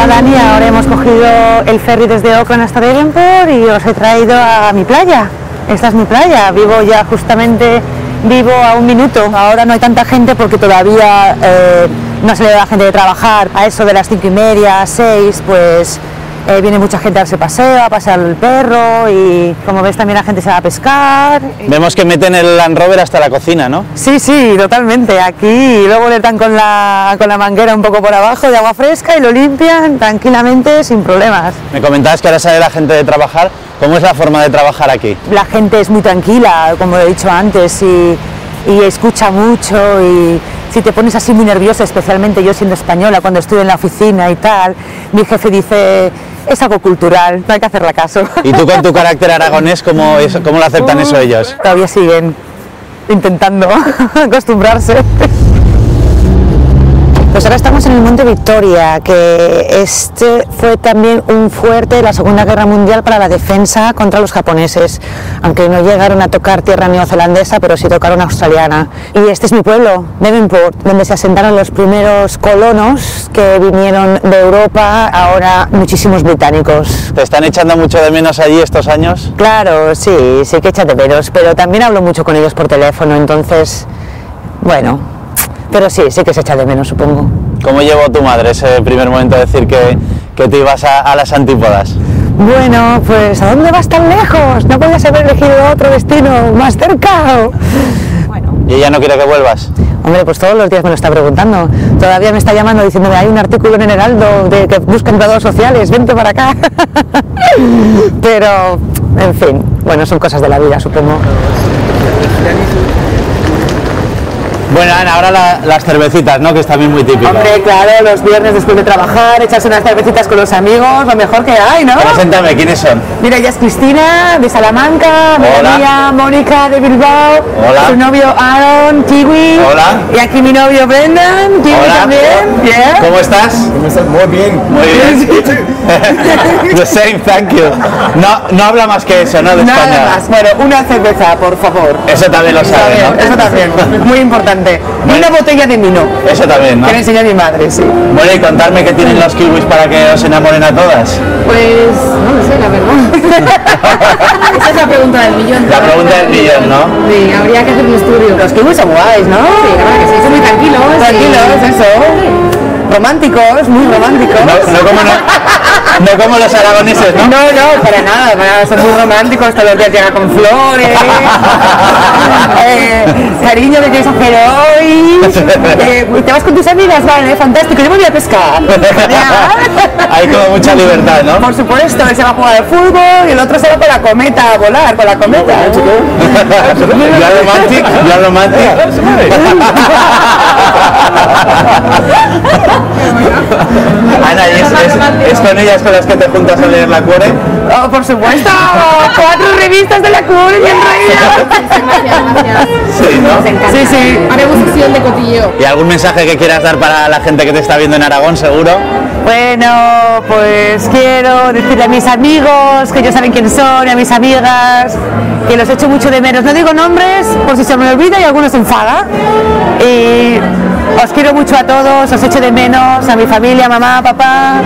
Hola Dani, ahora hemos cogido el ferry desde Auckland hasta Devonport y os he traído a mi playa. Esta es mi playa, vivo a 1 minuto. Ahora no hay tanta gente porque todavía no se le da la gente de trabajar. A eso de las 5:30, 6, pues viene mucha gente a darse paseo, a pasear el perro y como ves también la gente se va a pescar. Vemos que meten el Land Rover hasta la cocina, ¿no? Sí, sí, totalmente. Aquí y luego le dan con la manguera un poco por abajo de agua fresca y lo limpian tranquilamente sin problemas. Me comentabas que ahora sale la gente de trabajar. ¿Cómo es la forma de trabajar aquí? La gente es muy tranquila, como he dicho antes, y escucha mucho y si te pones así muy nerviosa, especialmente yo siendo española, cuando estuve en la oficina y tal, mi jefe dice, es algo cultural, no hay que hacerle caso. ¿Y tú con tu carácter aragonés, cómo lo aceptan eso ellos? Todavía siguen intentando acostumbrarse. Pues ahora estamos en el Monte Victoria, que este fue también un fuerte de la Segunda Guerra Mundial para la defensa contra los japoneses, aunque no llegaron a tocar tierra neozelandesa, pero sí tocaron australiana. Y este es mi pueblo, Devonport, donde se asentaron los primeros colonos que vinieron de Europa, ahora muchísimos británicos. ¿Te están echando mucho de menos allí estos años? Claro, sí que echa de menos, pero también hablo mucho con ellos por teléfono, entonces, bueno... Pero sí que se echa de menos, supongo. ¿Cómo llevó tu madre ese primer momento de decir que te ibas a las antípodas? Bueno, pues ¿a dónde vas tan lejos? ¿No podías haber elegido otro destino más cerca? Bueno. ¿Y ella no quiere que vuelvas? Hombre, pues todos los días me lo está preguntando. Todavía me está llamando diciéndome, hay un artículo en el Heraldo de que buscan graduados sociales, vente para acá. Pero, en fin, bueno, son cosas de la vida, supongo. Bueno, Ana, ahora las cervecitas, ¿no? Que es también muy típico. Hombre, claro, los viernes después de trabajar, echarse unas cervecitas con los amigos, lo mejor que hay, ¿no? Preséntame, ¿quiénes son? Mira, ella es Cristina, de Salamanca, mi amiga Mónica, de Bilbao, hola. Su novio Aaron, Kiwi, hola. Y aquí mi novio Brendan, Kiwi hola. También, yeah. ¿Cómo estás? Muy bien. Muy bien. The same, thank you. No habla más que eso, ¿no? De Nada España. más. Bueno, una cerveza, por favor. Eso también lo sabe, ¿no? Eso también, muy importante. Y una botella de vino. Eso también, ¿no? Que le enseñó a mi madre, sí. Bueno, y contarme qué tienen los kiwis para que os enamoren a todas. Pues no lo sé, la verdad. Esa es la pregunta del millón. La pregunta del millón, ¿no? Sí, habría que hacer un estudio. Los kiwis son guays, ¿no? Sí, la verdad que sí, son muy tranquilos. Tranquilos, eso. Románticos, muy románticos. No como los aragoneses, ¿no? No, para nada, son muy románticos, todos los días llega con flores, cariño, que quieres hacer hoy, te vas con tus amigas, vale, fantástico, yo me voy a pescar. Hay como mucha libertad, ¿no? Por supuesto, él se va a jugar al fútbol y el otro se va con la cometa a volar, con la cometa. Ya romantic. Ana, ¿y es con ellas con las que te juntas a leer la Cuore? Oh, por supuesto, 4 revistas de la Cuore bien reídas. Gracias. Sí, ¿no? Nos encanta. Sí. Haremos sesión de cotilleo. ¿Y algún mensaje que quieras dar para la gente que te está viendo en Aragón, seguro? Bueno, pues quiero decirle a mis amigos, que ellos saben quién son, y a mis amigas, que los echo mucho de menos. No digo nombres por si se me olvida y alguno se enfada. Y os quiero mucho a todos, os echo de menos, a mi familia, mamá, papá,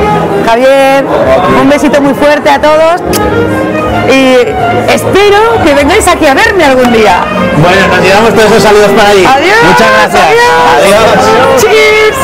Javier. Un besito muy fuerte a todos. Y espero que vengáis aquí a verme algún día. Bueno, nos llevamos todos esos saludos para allí. Adiós. Muchas gracias. Adiós. Adiós. Cheers.